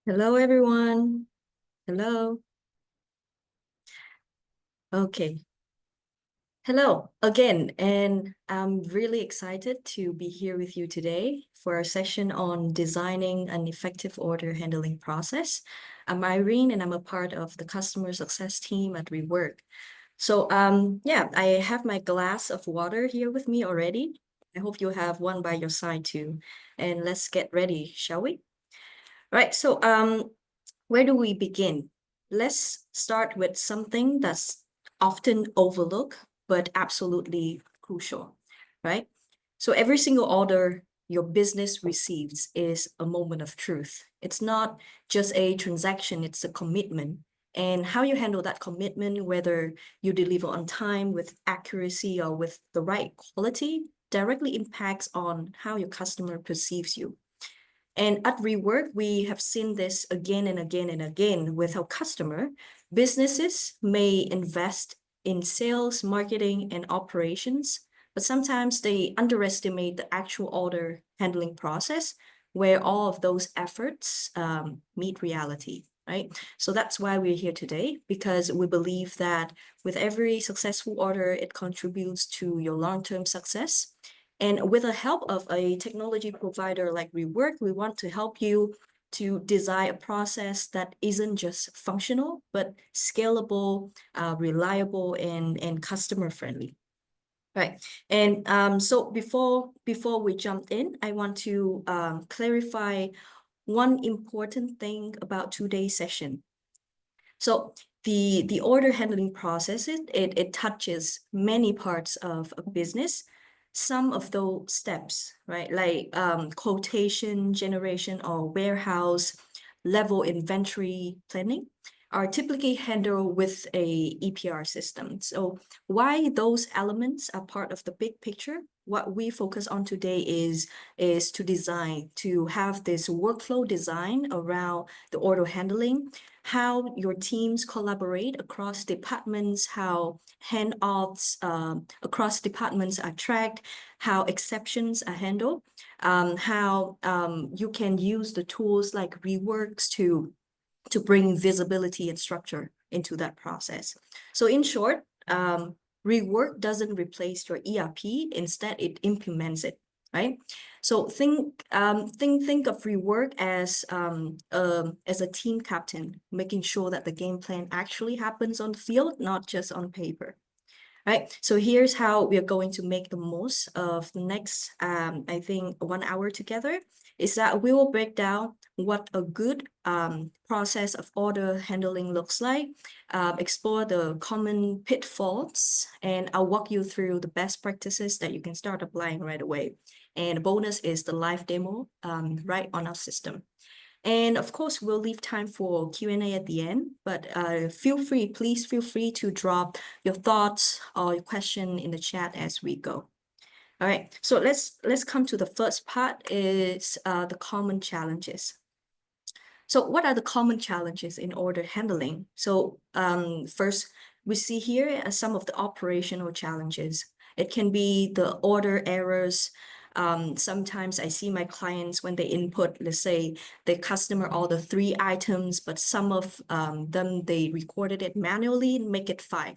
Hello, everyone. Hello. Okay. Hello again, and I'm really excited to be here with you today for a session on designing an effective order handling process. I'm Irene, and I'm a part of the customer success team at Rework. Yeah, I have my glass of water here with me already. I hope you have one by your side too. And let's get ready, shall we? Right. Where do we begin? Let's start with something that's often overlooked, but absolutely crucial, right? So every single order your business receives is a moment of truth. It's not just a transaction, it's a commitment. And how you handle that commitment, whether you deliver on time with accuracy or with the right quality, directly impacts on how your customer perceives you. And at Rework, we have seen this again and again and again with our customer. Businesses may invest in sales, marketing, and operations, but sometimes they underestimate the actual order handling process where all of those efforts meet reality, right? So that's why we're here today, because we believe that with every successful order, it contributes to your long-term success. And with the help of a technology provider like Rework, we want to help you to design a process that isn't just functional, but scalable, reliable, and customer friendly. Right. And so before we jump in, I want to clarify one important thing about today's session. So the order handling process, it touches many parts of a business. Some of those steps, right, like quotation generation or warehouse level inventory planning, are typically handled with a EPR system. So why those elements are part of the big picture? What we focus on today is to have this workflow design around the order handling, how your teams collaborate across departments, how handoffs across departments are tracked, how exceptions are handled, how you can use the tools like Reworks to bring visibility and structure into that process. So in short, Rework doesn't replace your ERP, instead it implements it, right? So think of Rework as a team captain, making sure that the game plan actually happens on the field, not just on paper. Right, so here's how we are going to make the most of the next, I think, 1 hour together, is that we will break down what a good process of order handling looks like, explore the common pitfalls, and I'll walk you through the best practices that you can start applying right away. And the bonus is the live demo right on our system. And of course, we'll leave time for Q&A at the end, but please feel free to drop your thoughts or your question in the chat as we go. All right, so let's come to the first part, is the common challenges. So what are the common challenges in order handling? So first, we see here some of the operational challenges. It can be the order errors. Sometimes I see my clients when they input, let's say the customer order 3 items, but some of them, they recorded it manually and make it 5.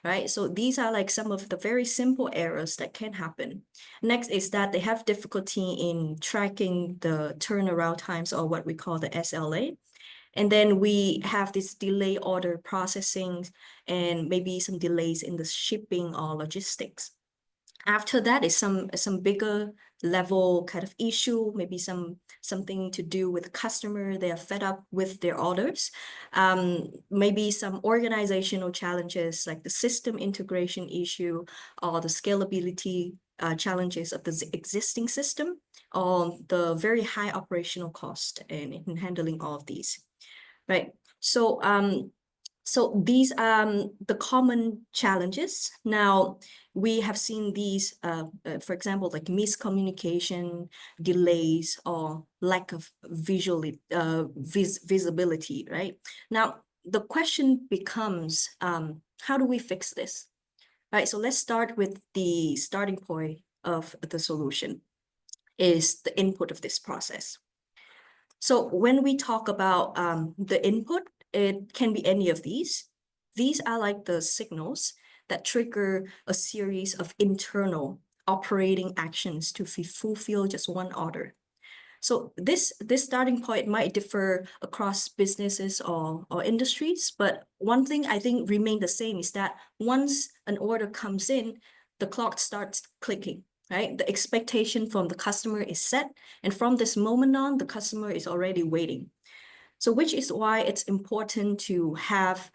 Right? So these are like some of the very simple errors that can happen. Next is that they have difficulty in tracking the turnaround times, or what we call the SLA. And then we have this delay order processing and maybe some delays in the shipping or logistics. After that is some bigger level kind of issue, maybe something to do with customer, they are fed up with their orders. Maybe some organizational challenges like the system integration issue or the scalability challenges of the existing system, or the very high operational cost in handling all of these, right? So these are the common challenges. Now, we have seen these, for example, like miscommunication, delays, or lack of visibility, right? Now, the question becomes, how do we fix this? Right, so let's start with the starting point of the solution, is the input of this process. So when we talk about the input, it can be any of these. These are like the signals that trigger a series of internal operating actions to fulfill just one order. So this starting point might differ across businesses or industries, but one thing I think remain the same is that once an order comes in, the clock starts clicking, right? The expectation from the customer is set, and from this moment on, the customer is already waiting. So which is why it's important to have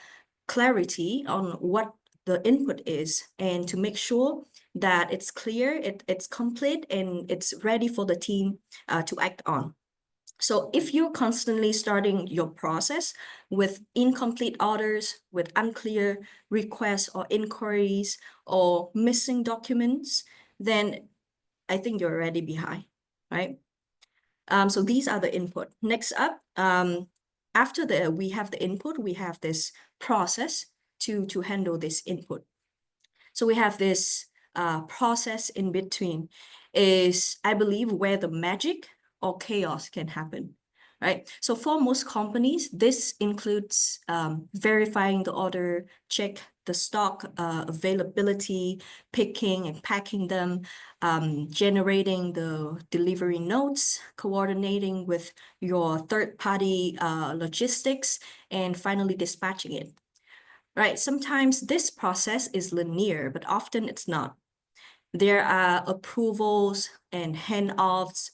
clarity on what the input is and to make sure that it's clear, it's complete, and it's ready for the team to act on. So if you're constantly starting your process with incomplete orders, with unclear requests or inquiries or missing documents, then I think you're already behind, right? So these are the input. Next up, after we have the input, we have this process to handle this input. So we have this process in between is, I believe, where the magic or chaos can happen, right? So for most companies, this includes verifying the order, check the stock availability, picking and packing them, generating the delivery notes, coordinating with your third-party logistics, and finally dispatching it. Right, sometimes this process is linear, but often it's not. There are approvals and handoffs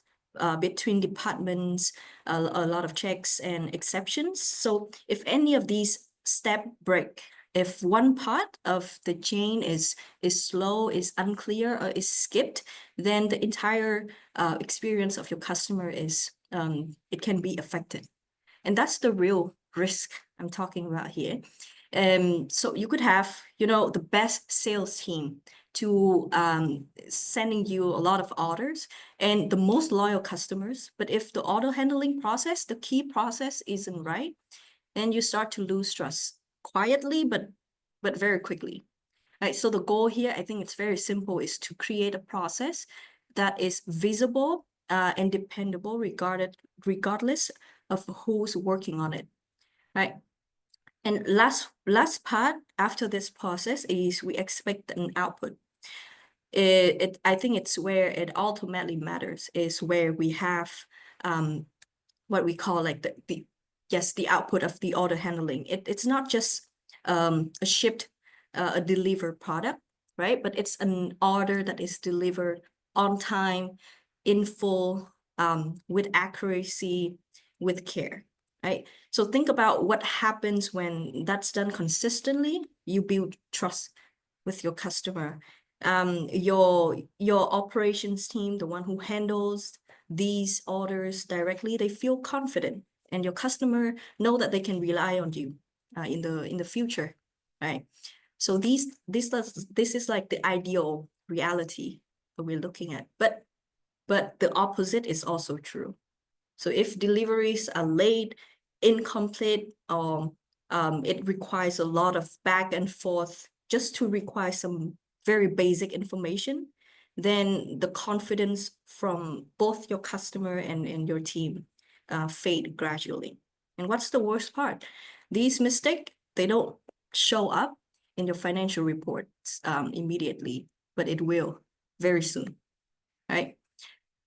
between departments, a lot of checks and exceptions. So if any of these steps break, if one part of the chain is slow, is unclear, or is skipped, then the entire experience of your customer is it can be affected. And that's the real risk I'm talking about here. So you could have, the best sales team to sending you a lot of orders and the most loyal customers. But if the order handling process, the key process isn't right, then you start to lose trust quietly, but very quickly. Right. So the goal here, I think it's very simple, is to create a process that is visible and dependable regardless of who's working on it. Right. And last part after this process is we expect an output. I think it's where it ultimately matters, is where we have what we call like the output of the order handling. It's not just a shipped, a delivered product, right? But it's an order that is delivered on time, in full, with accuracy, with care, right? So think about what happens when that's done consistently. You build trust with your customer. Your operations team, the one who handles these orders directly, they feel confident, and your customer know that they can rely on you in the future, right? So this is like the ideal reality that we're looking at, but the opposite is also true. So if deliveries are late, incomplete, or it requires a lot of back and forth just to require some very basic information, then the confidence from both your customer and your team fade gradually. And what's the worst part? These mistakes, they don't show up in your financial reports immediately, but it will very soon, right?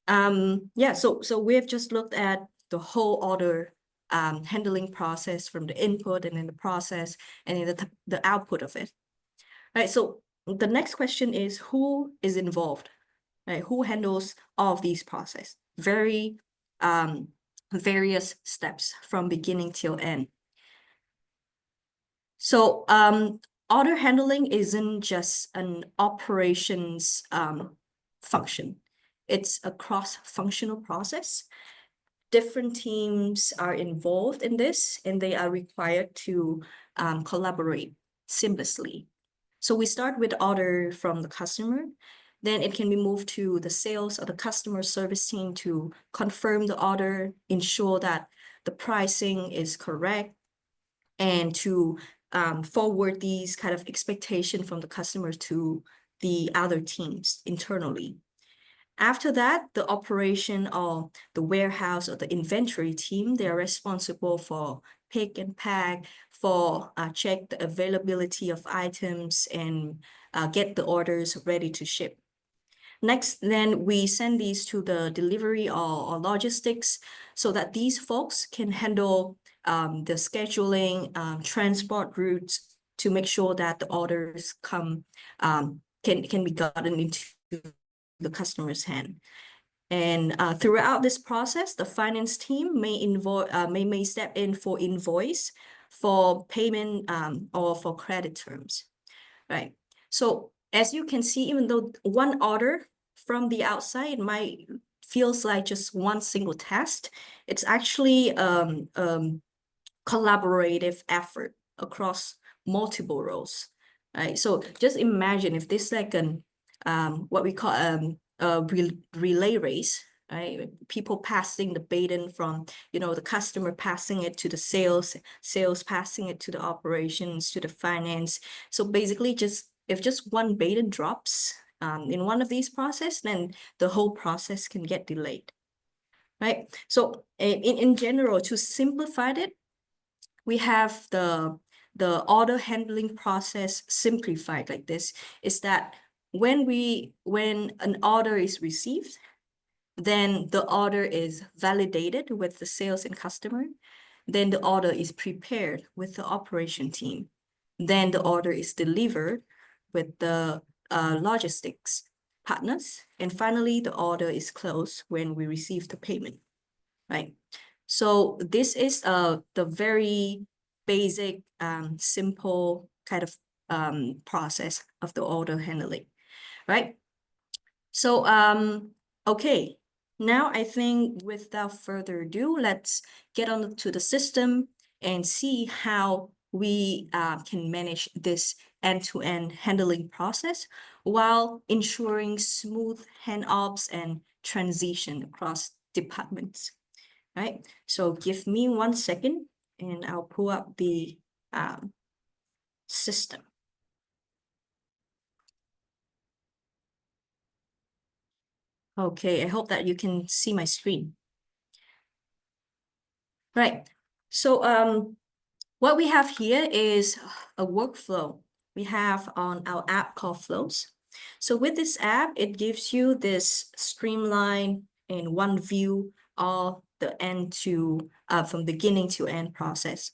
Yeah, so we have just looked at the whole order handling process, from the input and then the process and then the output of it. Right, so the next question is, who is involved? Right, who handles all of these process? Various steps from beginning till end. So order handling isn't just an operations function. It's a cross-functional process. Different teams are involved in this, and they are required to collaborate seamlessly. So we start with order from the customer, then it can be moved to the sales or the customer service team to confirm the order, ensure that the pricing is correct, and to forward these kind of expectation from the customers to the other teams internally. After that, the operation or the warehouse or the inventory team, they are responsible for pick and pack, for check the availability of items and get the orders ready to ship. Next, then we send these to the delivery or logistics so that these folks can handle the scheduling, transport routes to make sure that the orders can be gotten into the customer's hand. And throughout this process, the finance team may step in for invoice, for payment, or for credit terms, right? So as you can see, even though one order from the outside might feels like just one single task, it's actually collaborative effort across multiple roles, right? So just imagine if this like an what we call a relay race, right? People passing the baton from, the customer passing it to the sales passing it to the operations, to the finance. So basically if just one baton drops in one of these process, then the whole process can get delayed, right? So in general, to simplify it, we have the order handling process simplified like this, is that when an order is received, then the order is validated with the sales and customer, then the order is prepared with the operation team, then the order is delivered with the logistics partners, and finally the order is closed when we receive the payment, right? So this is the very basic, simple kind of process of the order handling, right? So, okay, now I think without further ado, let's get on to the system and see how we can manage this end-to-end handling process while ensuring smooth handoffs and transition across departments, right? So give me 1 second and I'll pull up the system. Okay, I hope that you can see my screen. Right. So what we have here is a workflow we have on our app called Flows. So with this app, it gives you this streamline in one view of the end to from beginning to end process.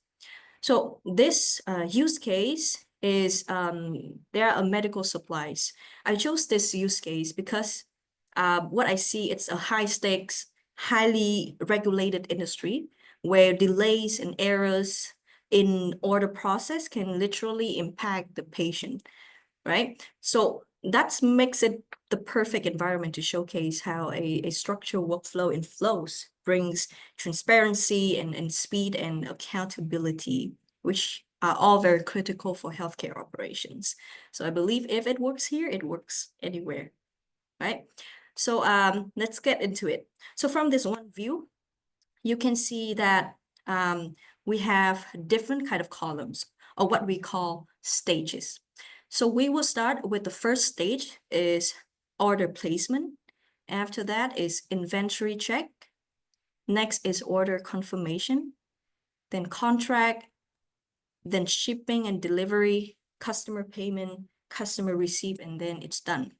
So this use case is there are medical supplies. I chose this use case because what I see, it's a high stakes, highly regulated industry where delays and errors in order process can literally impact the patient, right? So that makes it the perfect environment to showcase how a structured workflow in Flows brings transparency and speed and accountability, which are all very critical for healthcare operations. So I believe if it works here, it works anywhere, right? So let's get into it. So from this one view, you can see that we have different kind of columns, or what we call stages. So we will start with the first stage is order placement. After that is inventory check. Next is order confirmation, then contract, then shipping and delivery, customer payment, customer receipt, and then it's done.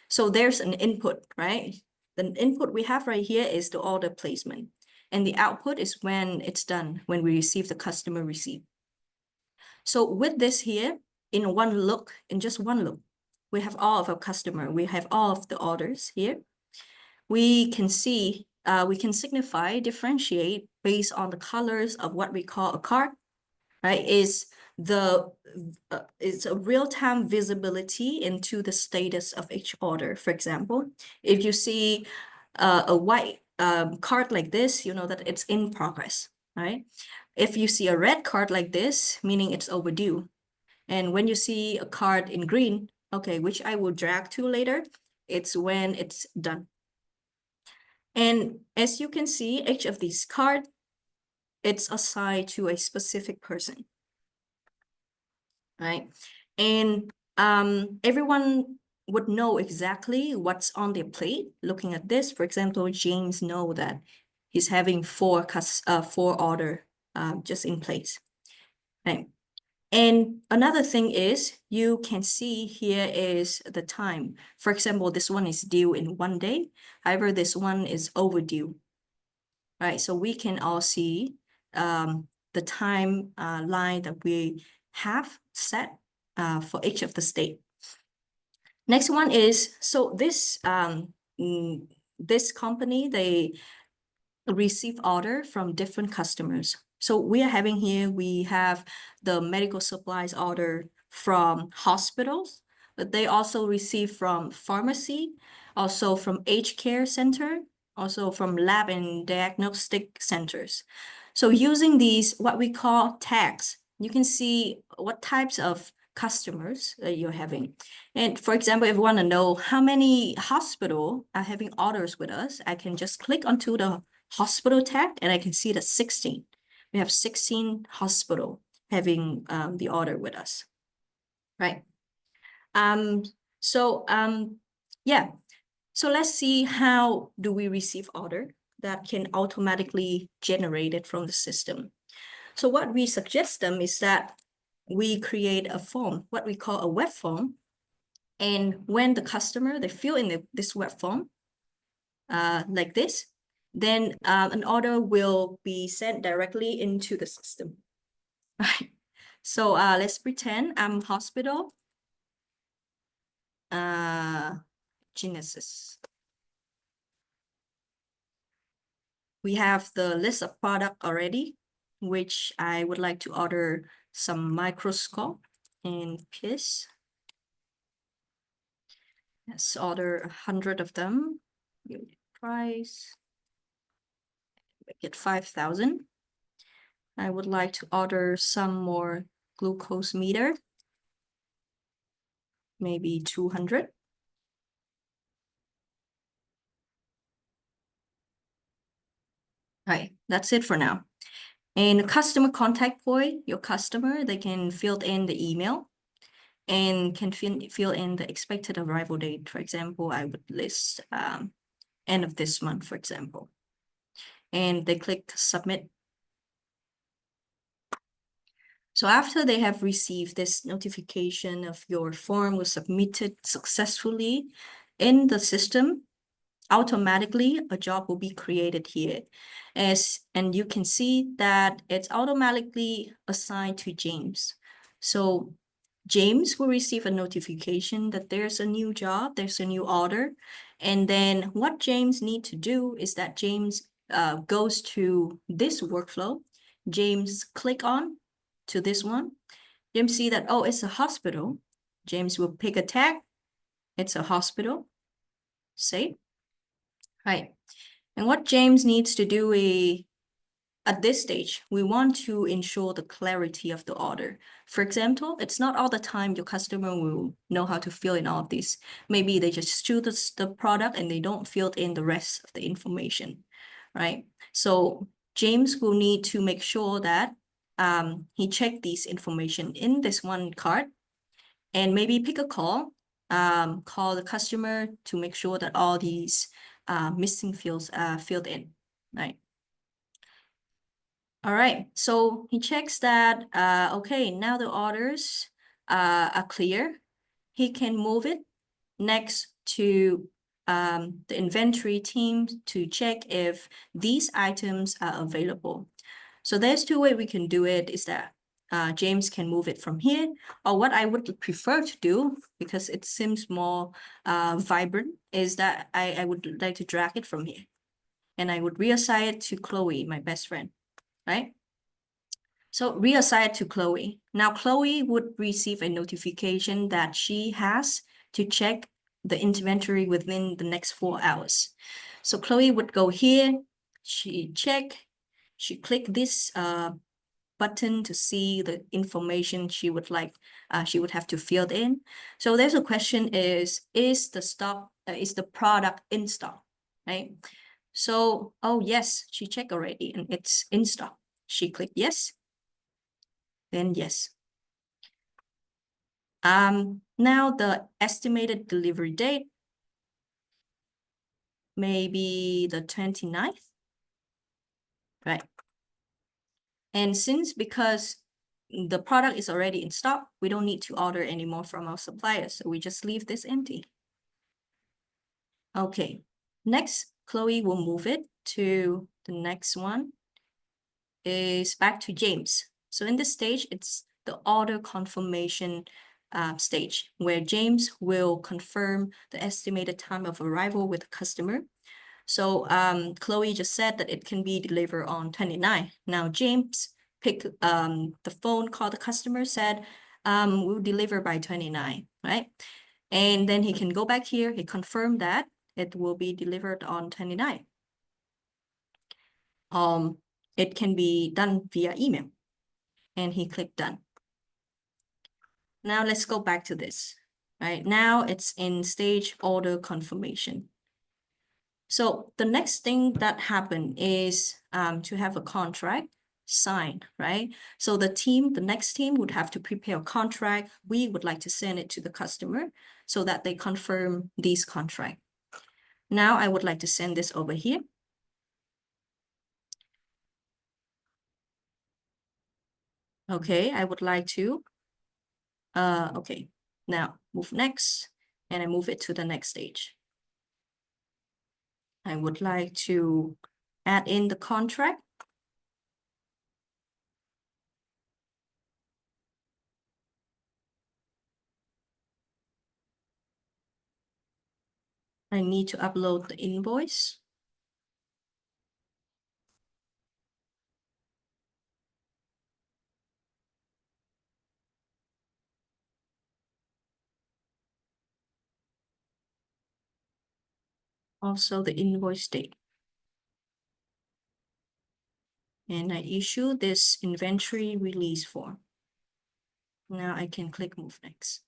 So there's an input, right? The input we have right here is the order placement. And the output is when it's done, when we receive the customer receipt. So with this here, in just one look, we have all of our customer, we have all of the orders here. We can see, we can signify, differentiate based on the colors of what we call a card, right? It's a real-time visibility into the status of each order. For example, if you see a white card like this, you know that it's in progress, right? If you see a red card like this, meaning it's overdue. And when you see a card in green, okay, which I will drag to later, it's when it's done. And as you can see, each of these cards, it's assigned to a specific person, right? And everyone would know exactly what's on their plate. Looking at this, for example, James know that he's having four order just in place. Right. And another thing is you can see here is the time. For example, this one is due in 1 day. However, this one is overdue. Right. So we can all see the time line that we have set for each of the state. Next one is, so this this company, they receive order from different customers. So we are having here, we have the medical supplies order from hospitals, but they also receive from pharmacy, also from aged care center, also from lab and diagnostic centers. So using these, what we call tags, you can see what types of customers that you're having. And for example, if you want to know how many hospital are having orders with us, I can just click onto the hospital tag and I can see that 16. We have 16 hospital having the order with us, right? Yeah. So let's see how do we receive order that can automatically generate it from the system. So what we suggest them is that we create a form, what we call a web form. And when the customer, they fill in this web form like this, then an order will be sent directly into the system. Right. So let's pretend I'm hospital Genesis. We have the list of product already, which I would like to order some microscope and piece. Let's order 100 of them. Unit price. Get 5,000. I would like to order some more glucose meter. Maybe 200. Right, that's it for now. And customer contact point, your customer, they can fill in the email and can fill in the expected arrival date. For example, I would list end of this month, for example. And they click submit. So after they have received this notification of your form was submitted successfully in the system, automatically a job will be created here. And you can see that it's automatically assigned to James. So James will receive a notification that there's a new job, there's a new order. And then what James needs to do is that James goes to this workflow. James click on to this one. James see that, oh, it's a hospital. James will pick a tag. It's a hospital. Save. Right. And what James needs to do is, at this stage, we want to ensure the clarity of the order. For example, it's not all the time your customer will know how to fill in all of this. Maybe they just choose the product and they don't fill in the rest of the information, right? So James will need to make sure that he checked these information in this one card and maybe pick a call, call the customer to make sure that all these missing fields are filled in, right? All right, so he checks that, okay, now the orders are clear. He can move it next to the inventory team to check if these items are available. So there's two ways we can do it is that James can move it from here, or what I would prefer to do, because it seems more vibrant, is that I would like to drag it from here. And I would reassign it to Chloe, my best friend, right? So reassign it to Chloe. Now Chloe would receive a notification that she has to check the inventory within the next 4 hours. So Chloe would go here, she click this button to see the information she would like, she would have to fill in. So there's a question is the stock, is the product in stock, right? So, oh yes, she checked already and it's in stock. She clicked yes, then yes. Now the estimated delivery date may be the 29th, right? And because the product is already in stock, we don't need to order anymore from our suppliers. So we just leave this empty. Okay, next, Chloe will move it to the next one is back to James. So in this stage, it's the order confirmation stage where James will confirm the estimated time of arrival with the customer. So Chloe just said that it can be delivered on 29. Now James picked the phone, called the customer, said, we'll deliver by 29, right? And then he can go back here, he confirmed that it will be delivered on 29. It can be done via email. And he clicked done. Now let's go back to this, right? Now it's in stage order confirmation. So the next thing that happened is to have a contract signed, right? So the next team would have to prepare a contract. We would like to send it to the customer so that they confirm this contract. Now I would like to send this over here. Okay, I would like to, okay, now move next, and I move it to the next stage. I would like to add in the contract. I need to upload the invoice. Also the invoice date. And I issue this inventory release form. Now I can click move next.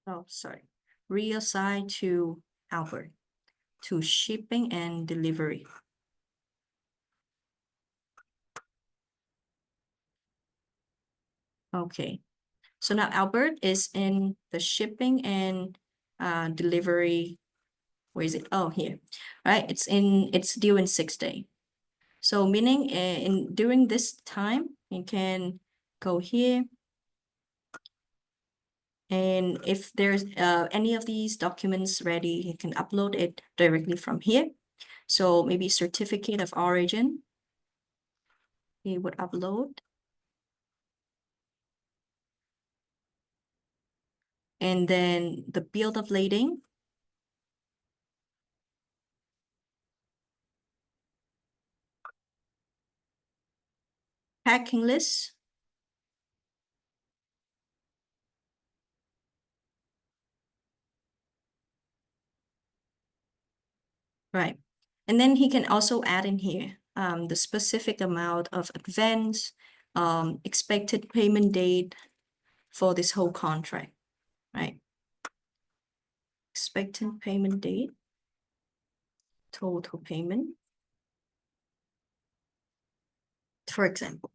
Oh, sorry. Reassign to Albert, to shipping and delivery. Okay. So now Albert is in the shipping and delivery. Where is it? Oh, here, right? It's due in 6 days. So meaning during this time, you can go here. And if there's any of these documents ready, you can upload it directly from here. So maybe certificate of origin, you would upload. And then the bill of lading. Packing list. Right. And then he can also add in here the specific amount of advance, expected payment date for this whole contract, right? Expected payment date, total payment, for example.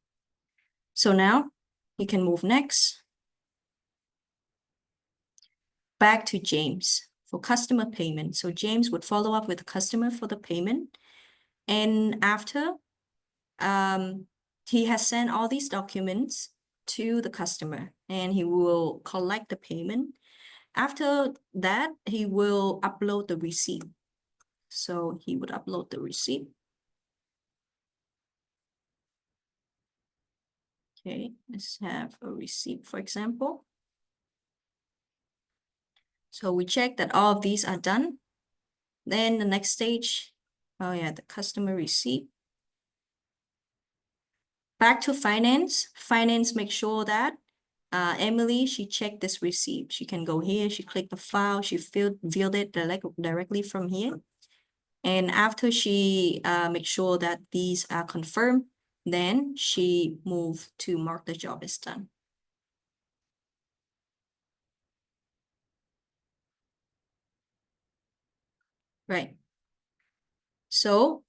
So now he can move next. Back to James for customer payment. So James would follow up with the customer for the payment. And after he has sent all these documents to the customer and he will collect the payment. After that, he will upload the receipt. So he would upload the receipt. Okay, let's have a receipt, for example. So we check that all of these are done. Then the next stage, oh yeah, the customer receipt. Back to finance. Finance make sure that Emily, she checked this receipt. She can go here, she clicked the file, she viewed it directly from here. And after she make sure that these are confirmed, then she moved to mark the job as done. Right. So,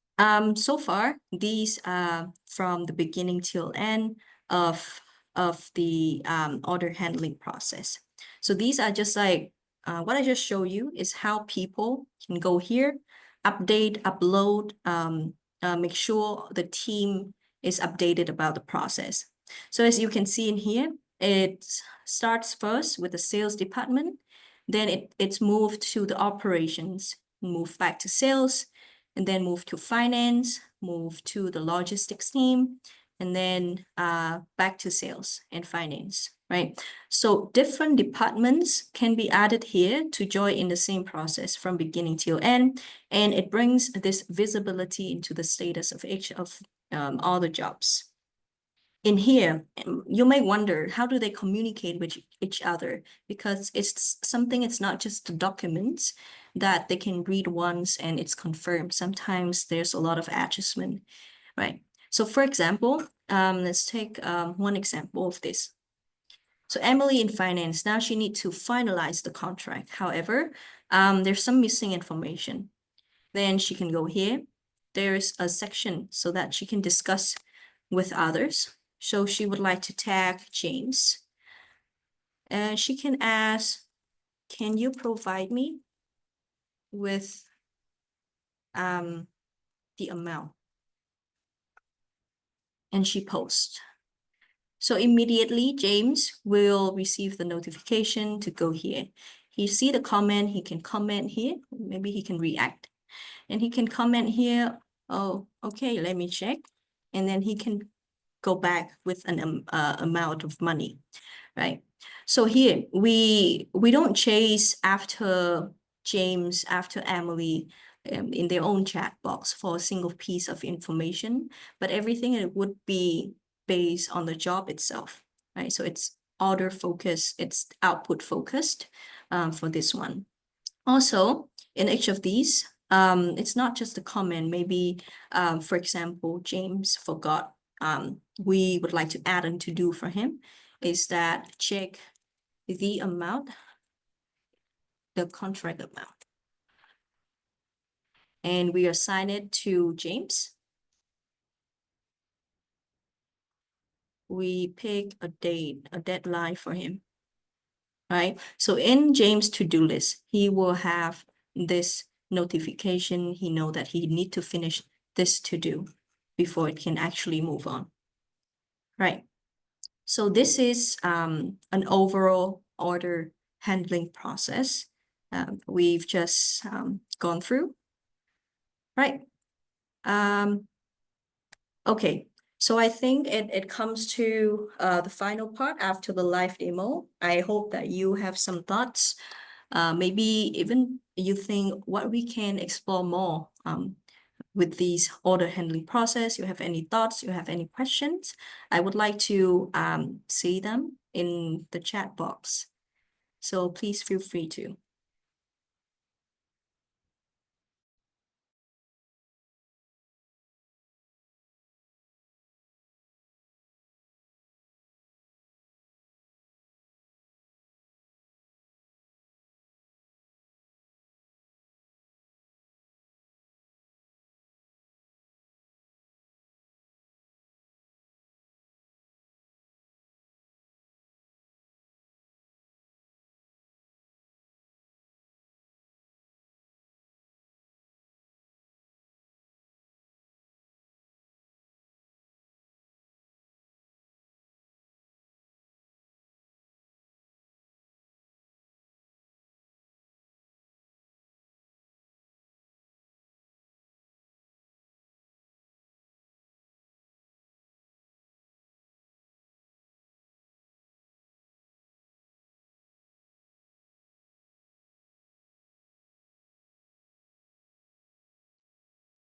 so far, these are from the beginning till end of the order handling process. So these are just like what I just showed you is how people can go here, update, upload, make sure the team is updated about the process. So as you can see in here, it starts first with the sales department, then it's moved to the operations, move back to sales, and then move to finance, move to the logistics team, and then back to sales and finance, right? So different departments can be added here to join in the same process from beginning till end, and it brings this visibility into the status of each of all the jobs. In here, you may wonder, how do they communicate with each other? Because it's not just the documents that they can read once and it's confirmed. Sometimes there's a lot of adjustment, right? So for example, let's take one example of this. So Emily in finance, now she needs to finalize the contract. However, there's some missing information. Then she can go here. There's a section so that she can discuss with others. So she would like to tag James. And she can ask, can you provide me with the amount? And she posts. So immediately, James will receive the notification to go here. He see the comment, he can comment here. Maybe he can react. And he can comment here, oh, okay, let me check. And then he can go back with an amount of money, right? So here, we don't chase after James, after Emily in their own chat box for a single piece of information, but everything it would be based on the job itself, right? So it's order focused, it's output focused for this one. Also, in each of these, it's not just a comment. Maybe, for example, James forgot. We would like to add and to do for him is that check the amount, the contract amount. And we assign it to James. We pick a date, a deadline for him, right? So in James' to-do list, he will have this notification. He know that he need to finish this to-do before it can actually move on, right? So this is an overall order handling process we've just gone through, right? Okay, so I think it comes to the final part after the live demo. I hope that you have some thoughts. Maybe even you think what we can explore more with these order handling process. You have any thoughts, you have any questions, I would like to see them in the chat box. So please feel free to.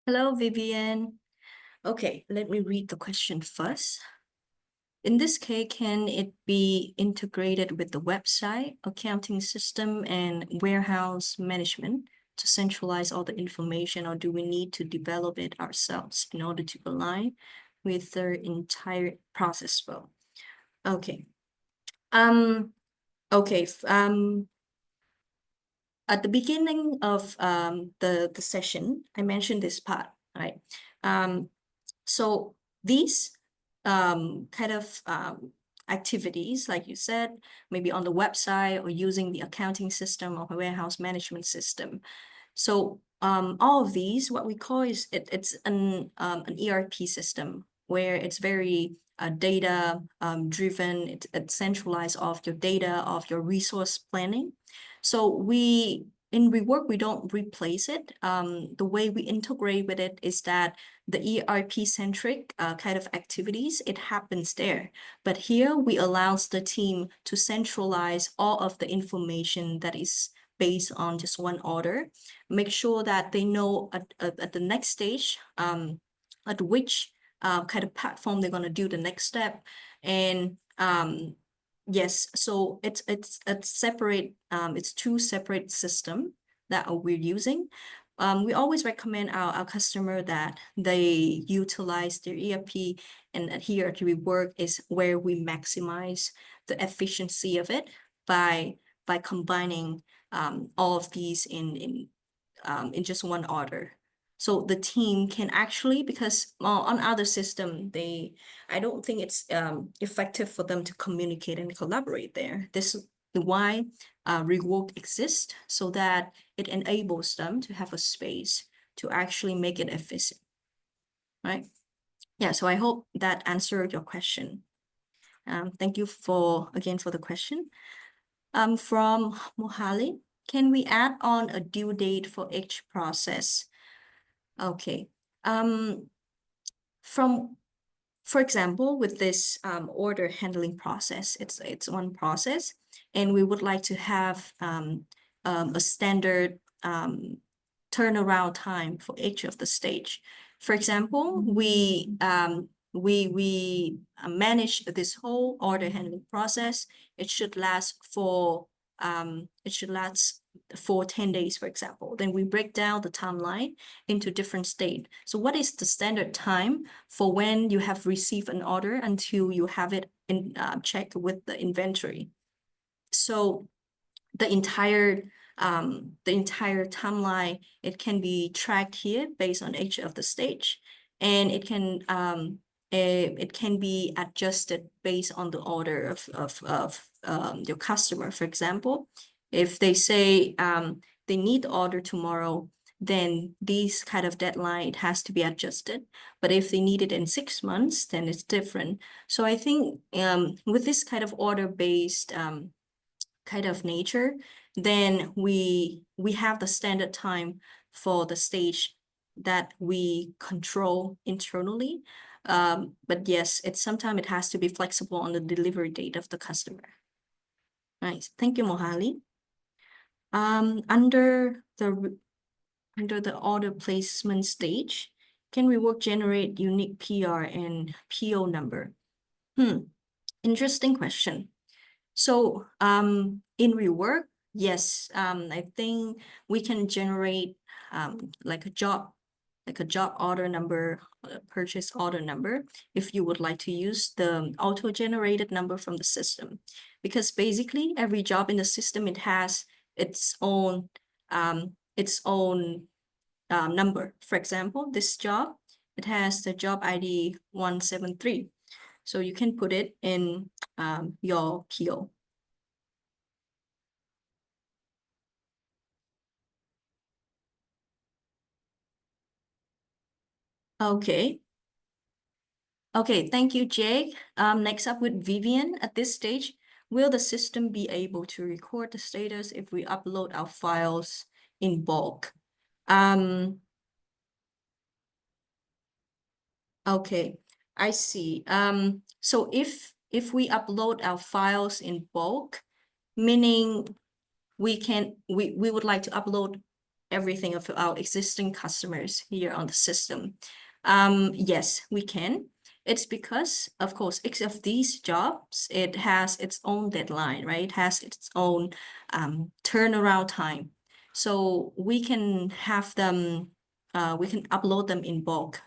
Hello, Vivian. Okay, let me read the question first. In this case, can it be integrated with the website, accounting system, and warehouse management to centralize all the information, or do we need to develop it ourselves in order to align with the entire process flow? Okay. Okay. at the beginning of the session, I mentioned this part, right? So these kind of activities, like you said, maybe on the website or using the accounting system or warehouse management system. So all of these, what we call is it's an ERP system where it's very data driven. It's centralized of your data, of your resource planning. So in Rework, we don't replace it. The way we integrate with it is that the ERP-centric kind of activities, it happens there. But here we allows the team to centralize all of the information that is based on just one order, make sure that they know at the next stage, at which kind of platform they're going to do the next step. And yes, so it's separate, it's two separate systems that we're using. We always recommend our customer that they utilize their ERP, and here to Rework is where we maximize the efficiency of it by combining all of these in just one order. So the team can actually, because on other system, I don't think it's effective for them to communicate and collaborate there. This is why Rework exists, so that it enables them to have a space to actually make it efficient, right? Yeah, so I hope that answered your question. Thank you again for the question. From Mohali, can we add on a due date for each process? Okay. For example, with this order handling process, it's one process, and we would like to have a standard turnaround time for each of the stage. For example, we manage this whole order handling process. It should last for 10 days, for example. Then we break down the timeline into different states. So what is the standard time for when you have received an order until you have it in checked with the inventory? So the entire timeline, it can be tracked here based on each of the stage, and it can be adjusted based on the order of your customer. For example, if they say they need the order tomorrow, then these kind of deadline, it has to be adjusted. But if they need it in 6 months, then it's different. So I think with this kind of order-based kind of nature, then we have the standard time for the stage that we control internally. But yes, sometimes it has to be flexible on the delivery date of the customer. Nice, thank you, Mohali. Under the order placement stage, can Rework generate unique PR and PO number? Interesting question. So in Rework, yes, I think we can generate like a job order number, a purchase order number, if you would like to use the auto-generated number from the system. Because basically every job in the system, it has its own number. For example, this job, it has the job ID 173. So you can put it in your PO. Okay. Okay, thank you, Jake. Next up with Vivian. At this stage, will the system be able to record the status if we upload our files in bulk? Okay, I see. So if we upload our files in bulk, meaning we would like to upload everything of our existing customers here on the system. Yes, we can. It's because, of course, each of these jobs, it has its own deadline, right? It has its own turnaround time. So we can have them, we can upload them in bulk.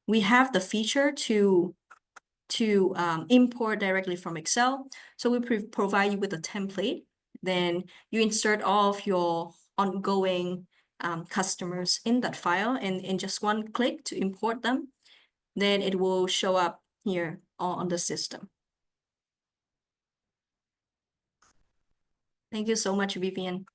We have the feature to import directly from Excel. So we provide you with a template Then you insert all of your ongoing customers in that file, and in just one click to import them, then it will show up here on the system. Thank you so much, Vivian.